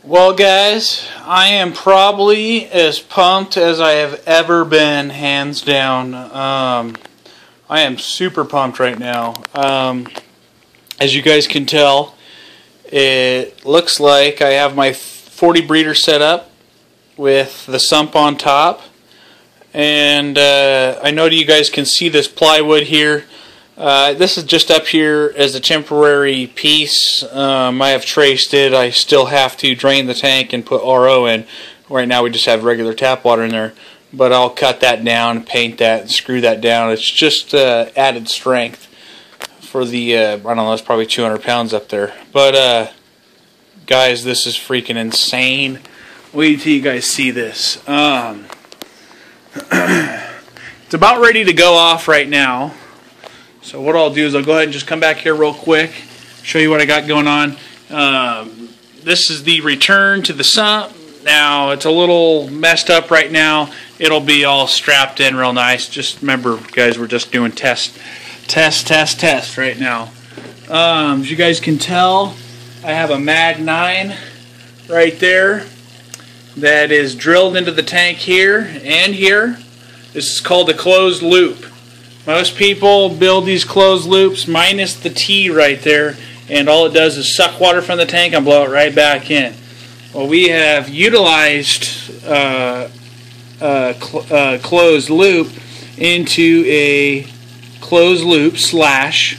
Well, guys, I am probably as pumped as I have ever been, hands down. I am super pumped right now. As you guys can tell, it looks like I have my 40 breeder set up with the sump on top. And I know you guys can see this plywood here. This is just up here as a temporary piece. I have traced it. I still have to drain the tank and put RO in. Right now we just have regular tap water in there. But I'll cut that down, paint that, and screw that down. It's just added strength for the, I don't know, it's probably 200 pounds up there. But guys, this is freaking insane. Wait till you guys see this. It's about ready to go off right now. So what I'll do is I'll go ahead and just come back here real quick, show you what I got going on. This is the return to the sump. Now it's a little messed up right now. It'll be all strapped in real nice. Just remember, guys, we're just doing test right now. As you guys can tell, I have a Mag 9 right there that is drilled into the tank here and here. This is called a closed loop. Most people build these closed loops minus the T right there, and all it does is suck water from the tank and blow it right back in. Well, we have utilized closed loop into a closed loop slash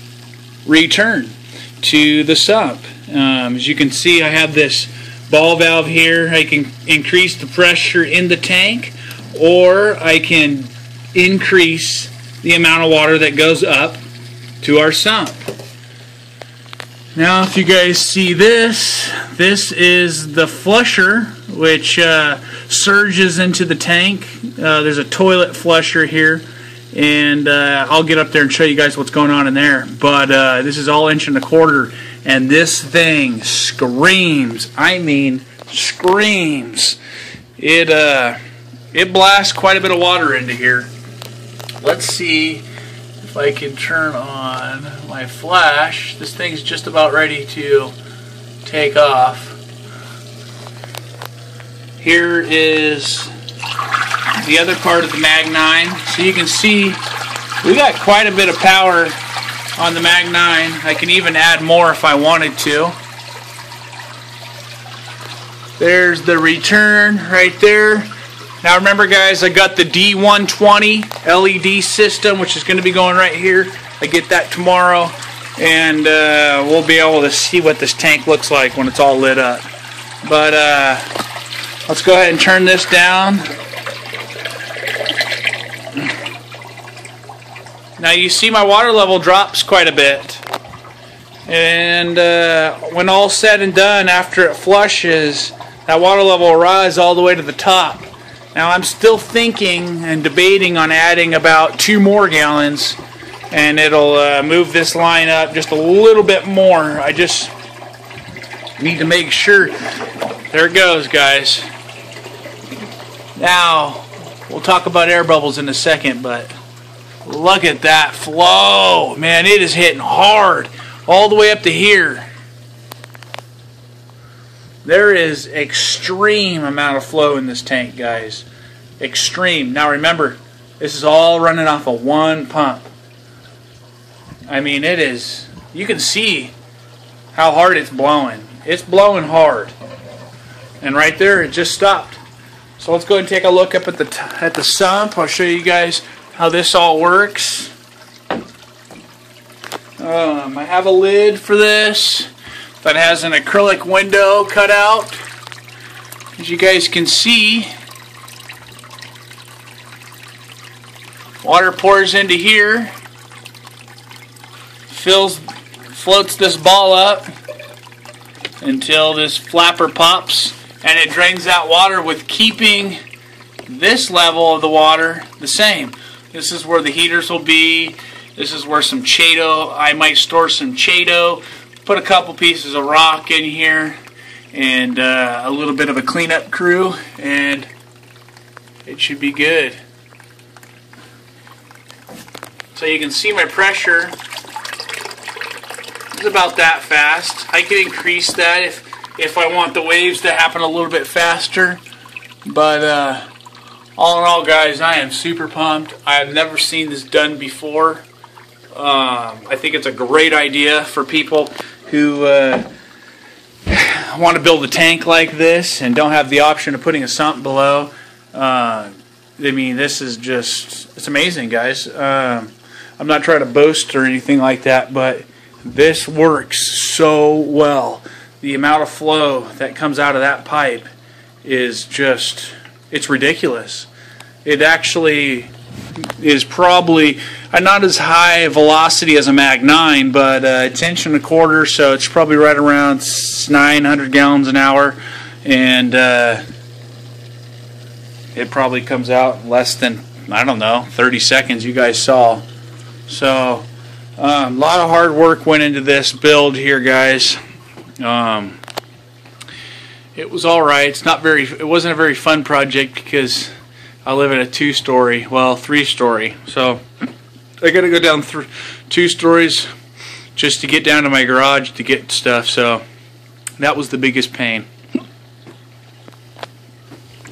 return to the sump. As you can see, I have this ball valve here. I can increase the pressure in the tank, or I can increase the amount of water that goes up to our sump. Now, if you guys see this, this is the flusher, which surges into the tank. There's a toilet flusher here, and I'll get up there and show you guys what's going on in there. But this is all 1.25 inch, and this thing screams. I mean, screams. It blasts quite a bit of water into here. Let's see if I can turn on my flash. This thing's just about ready to take off. Here is the other part of the Mag 9. So you can see we got quite a bit of power on the Mag 9. I can even add more if I wanted to. There's the return right there. Now remember, guys, I got the D120 LED system, which is going to be going right here. I get that tomorrow, and we'll be able to see what this tank looks like when it's all lit up. But let's go ahead and turn this down. Now you see my water level drops quite a bit. And when all's said and done, after it flushes, that water level will rise all the way to the top. Now I'm still thinking and debating on adding about 2 more gallons, and it'll move this line up just a little bit more. I just need to make sure. There it goes, guys. Now we'll talk about air bubbles in a second, but look at that flow. Man, it is hitting hard all the way up to here. There is extreme amount of flow in this tank, guys. Extreme. Now remember, this is all running off of one pump. I mean, it is, you can see how hard it's blowing. It's blowing hard. And right there, it just stopped. So let's go ahead and take a look up at the sump. I'll show you guys how this all works. I have a lid for this that has an acrylic window cut out. As you guys can see, water pours into here, floats this ball up until this flapper pops, and it drains that water with keeping this level of the water the same. This is where the heaters will be. This is where some Chaeto, I might store some Chaeto, put a couple pieces of rock in here, and a little bit of a cleanup crew, and it should be good. So you can see my pressure is about that fast. I can increase that if I want the waves to happen a little bit faster. But all in all, guys, I am super pumped. I have never seen this done before. I think it's a great idea for people who want to build a tank like this and don't have the option of putting a sump below. I mean, this is just, it's amazing, guys. I'm not trying to boast or anything like that, but this works so well. The amount of flow that comes out of that pipe is just, it's ridiculous. It actually is probably not as high velocity as a Mag 9, but it's 1.25 inches, so it's probably right around 900 gallons an hour, and it probably comes out in less than, I don't know, 30 seconds. You guys saw. So a lot of hard work went into this build here, guys. It was all right. It wasn't a very fun project because I live in a 2-story, well, 3-story. So I got to go down 2 stories just to get down to my garage to get stuff. So that was the biggest pain.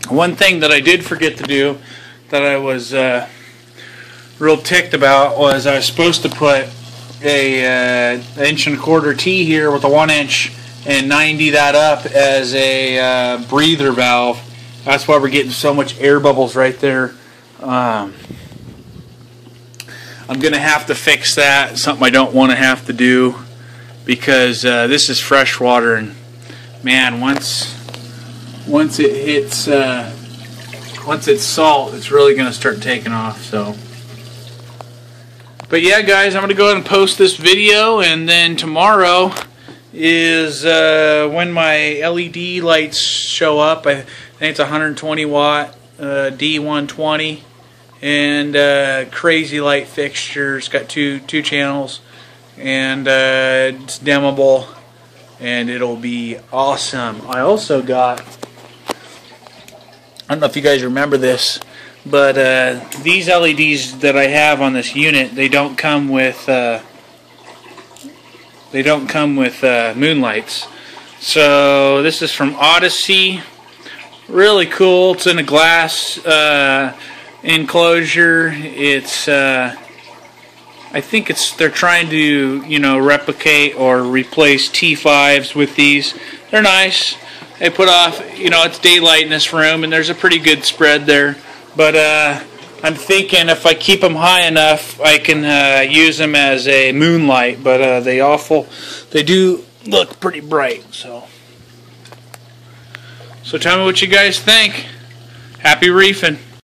One thing that I did forget to do that I was real ticked about was I was supposed to put a 1.25 inch T here with a 1 inch and 90 that up as a breather valve. That's why we're getting so much air bubbles right there. I'm gonna have to fix that. Something I don't want to have to do because this is freshwater, and man, once it hits, once it's salt, it's really gonna start taking off. So. But yeah, guys, I'm going to go ahead and post this video, and then tomorrow is when my LED lights show up. I think it's 120 watt D120 and crazy light fixture. It's got two channels, and it's dimmable, and it'll be awesome. I also got, I don't know if you guys remember this, but these LEDs that I have on this unit, they don't come with moonlights. So this is from Odyssey. Really cool. It's in a glass enclosure. It's I think they're trying to replicate or replace T5s with these. They're nice. They put off, it's daylight in this room, and there's a pretty good spread there. But I'm thinking if I keep them high enough, I can use them as a moonlight. But they do look pretty bright. So tell me what you guys think. Happy reefing.